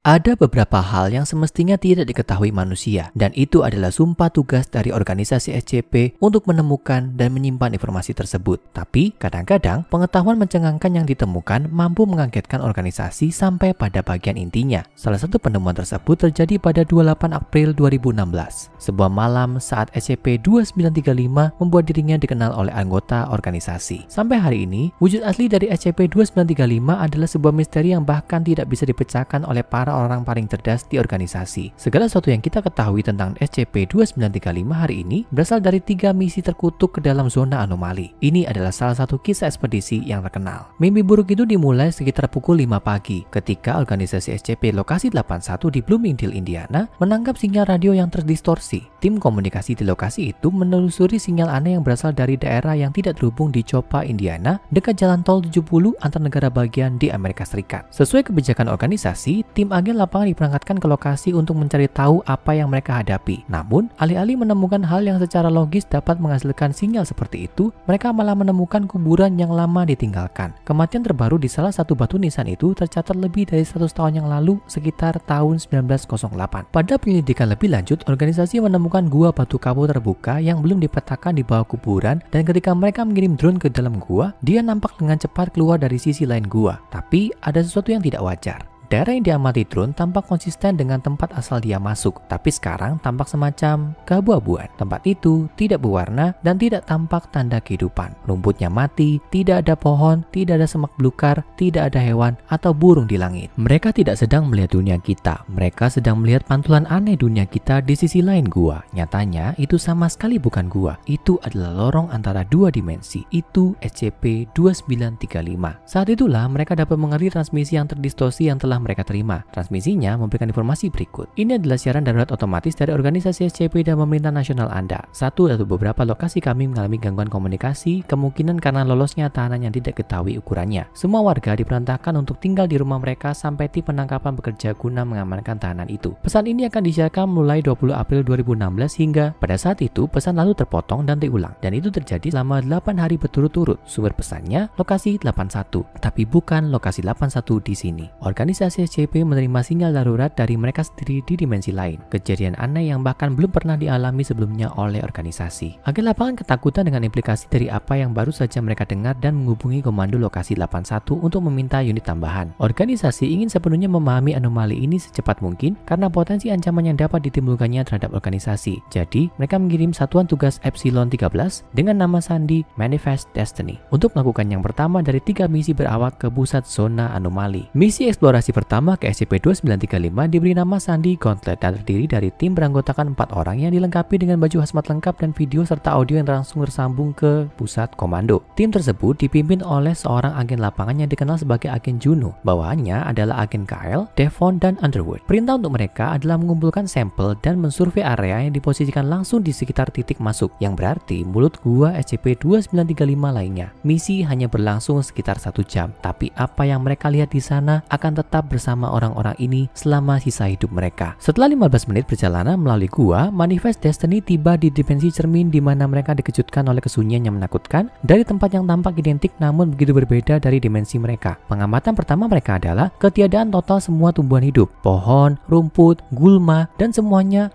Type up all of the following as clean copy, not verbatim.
Ada beberapa hal yang semestinya tidak diketahui manusia, dan itu adalah sumpah tugas dari organisasi SCP untuk menemukan dan menyimpan informasi tersebut. Tapi, kadang-kadang pengetahuan mencengangkan yang ditemukan mampu mengagetkan organisasi sampai pada bagian intinya. Salah satu penemuan tersebut terjadi pada 28 April 2016, sebuah malam saat SCP-2935 membuat dirinya dikenal oleh anggota organisasi. Sampai hari ini, wujud asli dari SCP-2935 adalah sebuah misteri yang bahkan tidak bisa dipecahkan oleh para orang paling cerdas di organisasi. Segala sesuatu yang kita ketahui tentang SCP-2935 hari ini berasal dari 3 misi terkutuk ke dalam zona anomali. Ini adalah salah satu kisah ekspedisi yang terkenal. Mimpi buruk itu dimulai sekitar pukul 5 pagi ketika organisasi SCP Lokasi 81 di Bloomingdale, Indiana menangkap sinyal radio yang terdistorsi. Tim komunikasi di lokasi itu menelusuri sinyal aneh yang berasal dari daerah yang tidak terhubung di Chopa, Indiana, dekat jalan tol 70 antar negara bagian di Amerika Serikat. Sesuai kebijakan organisasi, tim agen lapangan diberangkatkan ke lokasi untuk mencari tahu apa yang mereka hadapi. Namun, alih-alih menemukan hal yang secara logis dapat menghasilkan sinyal seperti itu, mereka malah menemukan kuburan yang lama ditinggalkan. Kematian terbaru di salah satu batu nisan itu tercatat lebih dari 100 tahun yang lalu, sekitar tahun 1908. Pada penyelidikan lebih lanjut, organisasi menemukan gua batu kapur terbuka yang belum dipetakan di bawah kuburan, dan ketika mereka mengirim drone ke dalam gua, dia nampak dengan cepat keluar dari sisi lain gua. Tapi, ada sesuatu yang tidak wajar. Daerah yang diamati drone tampak konsisten dengan tempat asal dia masuk, tapi sekarang tampak semacam keabu-abuan. Tempat itu tidak berwarna dan tidak tampak tanda kehidupan. Rumputnya mati, tidak ada pohon, tidak ada semak belukar, tidak ada hewan atau burung di langit. Mereka tidak sedang melihat dunia kita, mereka sedang melihat pantulan aneh dunia kita di sisi lain gua. Nyatanya, itu sama sekali bukan gua. Itu adalah lorong antara dua dimensi. Itu SCP-2935. Saat itulah mereka dapat mengerti transmisi yang terdistorsi yang telah mereka terima. Transmisinya memberikan informasi berikut. Ini adalah siaran darurat otomatis dari organisasi SCP dan pemerintah nasional Anda. Satu atau beberapa lokasi kami mengalami gangguan komunikasi, kemungkinan karena lolosnya tahanan yang tidak ketahui ukurannya. Semua warga diperintahkan untuk tinggal di rumah mereka sampai tim penangkapan bekerja guna mengamankan tahanan itu. Pesan ini akan disiarkan mulai 20 April 2016 hingga pada saat itu pesan lalu terpotong dan diulang. Dan itu terjadi selama 8 hari berturut-turut. Sumber pesannya lokasi 81, tapi bukan lokasi 81 di sini. Organisasi SCP menerima sinyal darurat dari mereka sendiri di dimensi lain. Kejadian aneh yang bahkan belum pernah dialami sebelumnya oleh organisasi. Agen lapangan ketakutan dengan implikasi dari apa yang baru saja mereka dengar dan menghubungi komando lokasi 81 untuk meminta unit tambahan. Organisasi ingin sepenuhnya memahami anomali ini secepat mungkin karena potensi ancaman yang dapat ditimbulkannya terhadap organisasi. Jadi, mereka mengirim satuan tugas Epsilon 13 dengan nama sandi Manifest Destiny untuk melakukan yang pertama dari 3 misi berawak ke pusat zona anomali. Misi eksplorasi pertama ke SCP-2935 diberi nama Sandi Gauntlet dan terdiri dari tim beranggotakan 4 orang yang dilengkapi dengan baju hazmat lengkap dan video serta audio yang langsung tersambung ke pusat komando. Tim tersebut dipimpin oleh seorang agen lapangan yang dikenal sebagai agen Juno. Bawahannya adalah agen Kyle, Devon, dan Underwood. Perintah untuk mereka adalah mengumpulkan sampel dan mensurvei area yang diposisikan langsung di sekitar titik masuk, yang berarti mulut gua SCP-2935 lainnya. Misi hanya berlangsung sekitar 1 jam, tapi apa yang mereka lihat di sana akan tetap bersama orang-orang ini selama sisa hidup mereka. Setelah 15 menit perjalanan melalui gua, Manifest Destiny tiba di dimensi cermin di mana mereka dikejutkan oleh kesunyian yang menakutkan dari tempat yang tampak identik namun begitu berbeda dari dimensi mereka. Pengamatan pertama mereka adalah ketiadaan total semua tumbuhan hidup, pohon, rumput, gulma, dan semuanya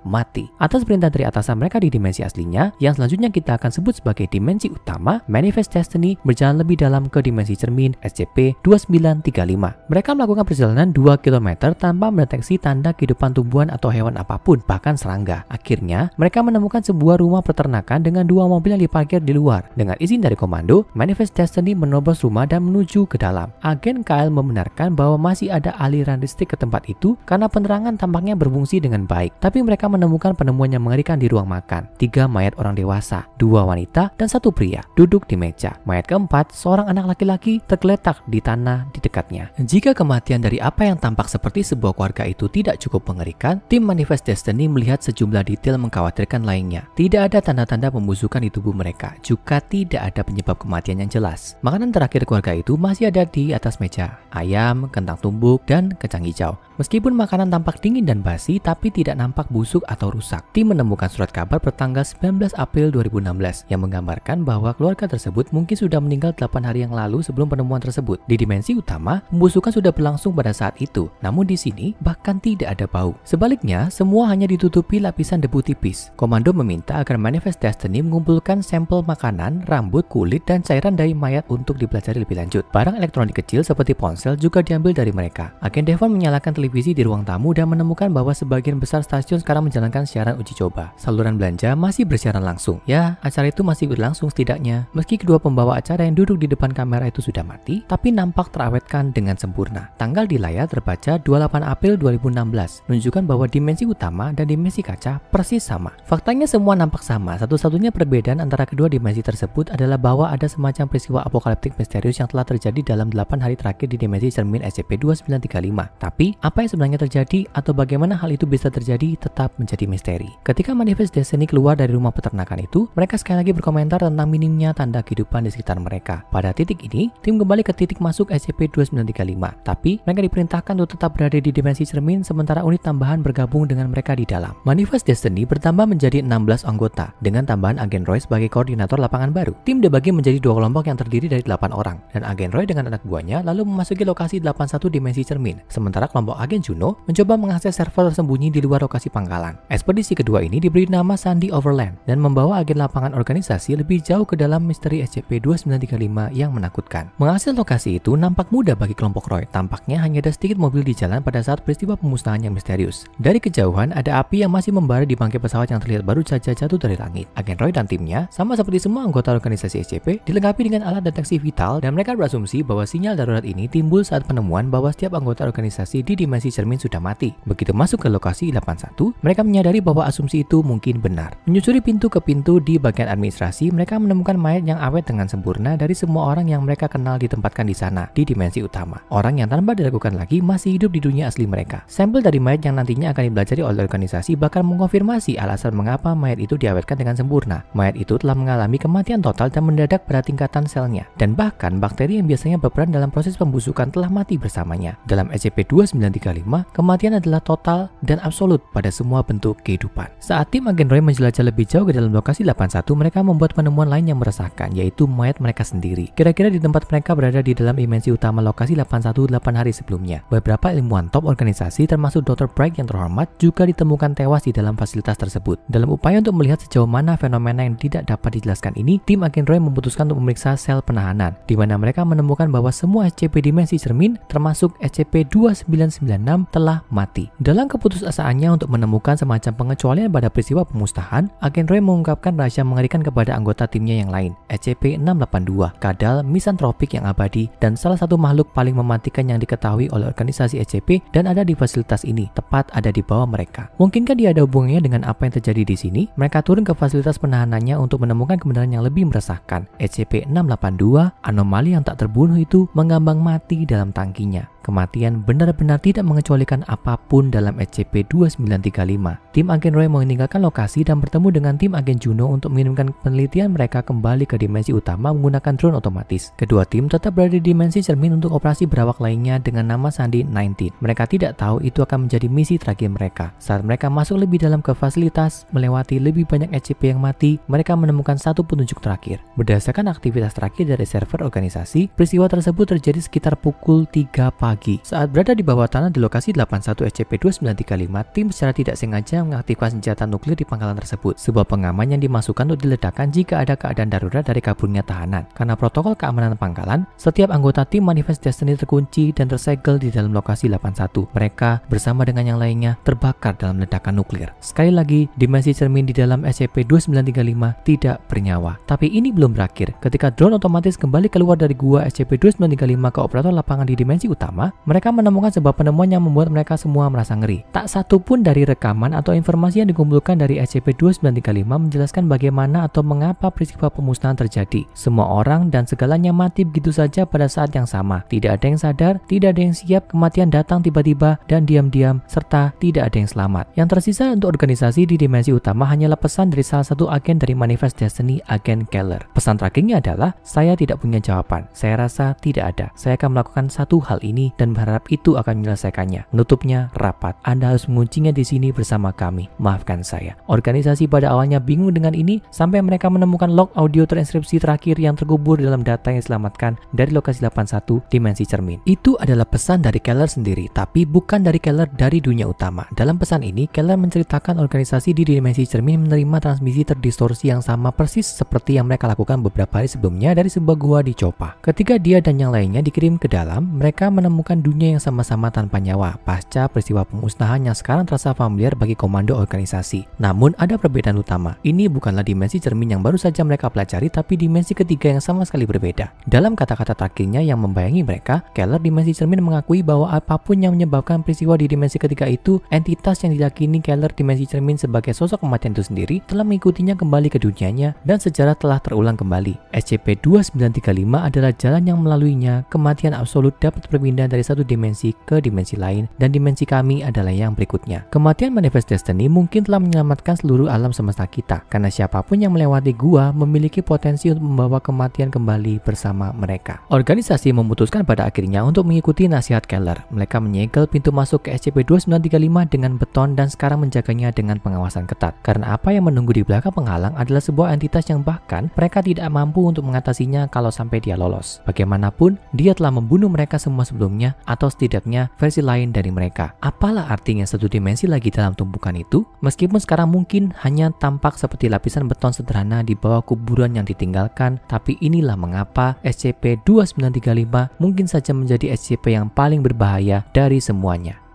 mati. Atas perintah dari atasan mereka di dimensi aslinya, yang selanjutnya kita akan sebut sebagai dimensi utama, Manifest Destiny berjalan lebih dalam ke dimensi cermin SCP-2935. Mereka melakukan perjalanan 2 km tanpa mendeteksi tanda kehidupan tumbuhan atau hewan apapun, bahkan serangga. Akhirnya, mereka menemukan sebuah rumah peternakan dengan 2 mobil yang diparkir di luar. Dengan izin dari komando, Manifest Destiny menerobos rumah dan menuju ke dalam. Agen Kyle membenarkan bahwa masih ada aliran listrik ke tempat itu karena penerangan tampaknya berfungsi dengan baik. Tapi mereka menemukan penemuan yang mengerikan di ruang makan. 3 mayat orang dewasa, 2 wanita, dan 1 pria duduk di meja. Mayat keempat, seorang anak laki-laki tergeletak di tanah di dekatnya. Jika kematian dari apa yang tampak seperti sebuah keluarga itu tidak cukup mengerikan, tim Manifest Destiny melihat sejumlah detail mengkhawatirkan lainnya. Tidak ada tanda-tanda pembusukan di tubuh mereka, juga tidak ada penyebab kematian yang jelas. Makanan terakhir keluarga itu masih ada di atas meja, ayam, kentang tumbuk, dan kacang hijau. Meskipun makanan tampak dingin dan basi, tapi tidak nampak busuk atau rusak. Tim menemukan surat kabar bertanggal 19 April 2016 yang menggambarkan bahwa keluarga tersebut mungkin sudah meninggal 8 hari yang lalu sebelum penemuan tersebut. Di dimensi utama, pembusukan sudah berlangsung pada saat itu. Namun di sini bahkan tidak ada bau. Sebaliknya, semua hanya ditutupi lapisan debu tipis. Komando meminta agar Manifest Destiny mengumpulkan sampel makanan, rambut, kulit, dan cairan dari mayat untuk dipelajari lebih lanjut. Barang elektronik kecil seperti ponsel juga diambil dari mereka. Agen Devon menyalakan televisi di ruang tamu dan menemukan bahwa sebagian besar stasiun sekarang menjalankan siaran uji coba. Saluran belanja masih bersiaran langsung. Ya, acara itu masih berlangsung setidaknya. Meski kedua pembawa acara yang duduk di depan kamera itu sudah mati, tapi nampak terawetkan dengan sempurna. Tanggal di layar terbaca 28 April 2016, menunjukkan bahwa dimensi utama dan dimensi kaca persis sama. Faktanya semua nampak sama. Satu-satunya perbedaan antara kedua dimensi tersebut adalah bahwa ada semacam peristiwa apokaliptik misterius yang telah terjadi dalam 8 hari terakhir di dimensi cermin SCP-2935. Tapi, apa yang sebenarnya terjadi atau bagaimana hal itu bisa terjadi tetap menjadi misteri. Ketika Manifest Destiny keluar dari rumah peternakan itu, mereka sekali lagi berkomentar tentang minimnya tanda kehidupan di sekitar mereka. Pada titik ini, tim kembali ke titik masuk SCP-2935, tapi mereka diperintahkan untuk tetap berada di dimensi cermin sementara unit tambahan bergabung dengan mereka di dalam. Manifest Destiny bertambah menjadi 16 anggota, dengan tambahan Agen Roy sebagai koordinator lapangan baru. Tim dibagi menjadi 2 kelompok yang terdiri dari 8 orang, dan Agen Roy dengan anak buahnya lalu memasuki lokasi 81 dimensi cermin, sementara kelompok Agen Juno mencoba mengakses server tersembunyi di luar lokasi pangkalan. Ekspedisi kedua ini diberi nama Sandy Overland dan membawa agen lapangan organisasi lebih jauh ke dalam misteri SCP-2935 yang menakutkan. Mengakses lokasi itu nampak mudah bagi kelompok Roy. Tampaknya hanya ada sedikit mobil di jalan pada saat peristiwa pemusnahan yang misterius. Dari kejauhan ada api yang masih membara di bangkai pesawat yang terlihat baru saja jatuh dari langit. Agen Roy dan timnya, sama seperti semua anggota organisasi SCP, dilengkapi dengan alat deteksi vital dan mereka berasumsi bahwa sinyal darurat ini timbul saat penemuan bahwa setiap anggota organisasi di dimensi cermin sudah mati. Begitu masuk ke lokasi 81, mereka menyadari bahwa asumsi itu mungkin benar. Menyusuri pintu ke pintu di bagian administrasi, mereka menemukan mayat yang awet dengan sempurna dari semua orang yang mereka kenal ditempatkan di sana, di dimensi utama. Orang yang tanpa diragukan lagi masih hidup di dunia asli mereka. Sampel dari mayat yang nantinya akan dipelajari oleh organisasi bahkan mengkonfirmasi alasan mengapa mayat itu diawetkan dengan sempurna. Mayat itu telah mengalami kematian total dan mendadak pada tingkatan selnya. Dan bahkan bakteri yang biasanya berperan dalam proses pembusukan telah mati bersamanya. Dalam SCP-2935, kematian adalah total dan absolut pada semua bentuk kehidupan. Saat tim Agen Roy menjelajah lebih jauh ke dalam lokasi 81, mereka membuat penemuan lain yang meresahkan, yaitu mayat mereka sendiri. Kira-kira di tempat mereka berada di dalam dimensi utama lokasi 81 8 hari sebelumnya. Beberapa ilmuwan top organisasi termasuk Dr. Bragg yang terhormat juga ditemukan tewas di dalam fasilitas tersebut. Dalam upaya untuk melihat sejauh mana fenomena yang tidak dapat dijelaskan ini, tim Agen Roy memutuskan untuk memeriksa sel penahanan, di mana mereka menemukan bahwa semua SCP dimensi cermin termasuk SCP-2996 telah mati. Dalam keputusasaannya untuk menemukan semacam pengecualian pada peristiwa pemusnahan, Agen Roy mengungkapkan rahasia mengerikan kepada anggota timnya yang lain, SCP-682, kadal misantropik yang abadi dan salah satu makhluk paling mematikan yang diketahui oleh organisasi SCP dan ada di fasilitas ini, tepat ada di bawah mereka. Mungkinkah dia ada hubungannya dengan apa yang terjadi di sini? Mereka turun ke fasilitas penahanannya untuk menemukan kebenaran yang lebih meresahkan. SCP-682, anomali yang tak terbunuh itu mengambang mati dalam tangkinya. Kematian benar-benar tidak mengecualikan apapun dalam SCP-2935. Tim Agen Roy meninggalkan lokasi dan bertemu dengan tim Agen Juno untuk mengirimkan penelitian mereka kembali ke dimensi utama menggunakan drone otomatis. Kedua tim tetap berada di dimensi cermin untuk operasi berawak lainnya dengan nama Sandy 19. Mereka tidak tahu itu akan menjadi misi terakhir mereka. Saat mereka masuk lebih dalam ke fasilitas, melewati lebih banyak SCP yang mati, mereka menemukan satu petunjuk terakhir. Berdasarkan aktivitas terakhir dari server organisasi, peristiwa tersebut terjadi sekitar pukul 3 pagi. Saat berada di bawah tanah di lokasi 81 SCP-2935, tim secara tidak sengaja mengaktifkan senjata nuklir di pangkalan tersebut. Sebuah pengaman yang dimasukkan untuk diledakkan jika ada keadaan darurat dari kaburnya tahanan. Karena protokol keamanan pangkalan, setiap anggota tim Manifest Destiny terkunci dan tersegel di dalam lokasi 81. Mereka bersama dengan yang lainnya terbakar dalam ledakan nuklir. Sekali lagi, dimensi cermin di dalam SCP-2935 tidak bernyawa. Tapi ini belum berakhir. Ketika drone otomatis kembali keluar dari gua SCP-2935 ke operator lapangan di dimensi utama, mereka menemukan sebuah penemuan yang membuat mereka semua merasa ngeri. Tak satu pun dari rekaman atau informasi yang dikumpulkan dari SCP-2935 menjelaskan bagaimana atau mengapa peristiwa pemusnahan terjadi. Semua orang dan segalanya mati begitu saja pada saat yang sama. Tidak ada yang sadar, tidak ada yang siap, kematian datang tiba-tiba dan diam-diam serta tidak ada yang selamat. Yang tersisa untuk organisasi di dimensi utama hanyalah pesan dari salah satu agen dari Manifest Destiny, agen Keller. Pesan terakhirnya adalah, saya tidak punya jawaban. Saya rasa tidak ada. Saya akan melakukan satu hal ini dan berharap itu akan menyelesaikannya. Menutupnya rapat. Anda harus menguncinya di sini bersama kami. Maafkan saya. Organisasi pada awalnya bingung dengan ini sampai mereka menemukan log audio terinskripsi terakhir yang terkubur dalam data yang diselamatkan dari lokasi 81 dimensi cermin. Itu adalah pesan dari Keller sendiri, tapi bukan dari Keller dari dunia utama. Dalam pesan ini, Keller menceritakan organisasi di dimensi cermin menerima transmisi terdistorsi yang sama persis seperti yang mereka lakukan beberapa hari sebelumnya dari sebuah gua di Chopa. Ketika dia dan yang lainnya dikirim ke dalam, mereka menemukan dunia yang sama-sama tanpa nyawa pasca peristiwa pemusnahan yang sekarang terasa familiar bagi komando organisasi. Namun ada perbedaan utama. Ini bukanlah dimensi cermin yang baru saja mereka pelajari, tapi dimensi ketiga yang sama sekali berbeda. Dalam kata-kata terakhirnya yang membayangi mereka, Keller dimensi cermin mengakui bahwa apapun yang menyebabkan peristiwa di dimensi ketiga itu, entitas yang diyakini Keller dimensi cermin sebagai sosok kematian itu sendiri telah mengikutinya kembali ke dunianya dan sejarah telah terulang kembali. SCP-2935 adalah jalan yang melaluinya kematian absolut dapat berpindah dari satu dimensi ke dimensi lain, dan dimensi kami adalah yang berikutnya. Kematian Manifest Destiny mungkin telah menyelamatkan seluruh alam semesta kita, karena siapapun yang melewati gua memiliki potensi untuk membawa kematian kembali bersama mereka. Organisasi memutuskan pada akhirnya untuk mengikuti nasihat Keller. Mereka menyegel pintu masuk ke SCP-2935 dengan beton dan sekarang menjaganya dengan pengawasan ketat. Karena apa yang menunggu di belakang penghalang adalah sebuah entitas yang bahkan mereka tidak mampu untuk mengatasinya kalau sampai dia lolos. Bagaimanapun, dia telah membunuh mereka semua sebelumnya, atau setidaknya versi lain dari mereka. Apalah artinya satu dimensi lagi dalam tumpukan itu? Meskipun sekarang mungkin hanya tampak seperti lapisan beton sederhana di bawah kuburan yang ditinggalkan, tapi inilah mengapa SCP-2935 mungkin saja menjadi SCP yang paling berbahaya dari semuanya.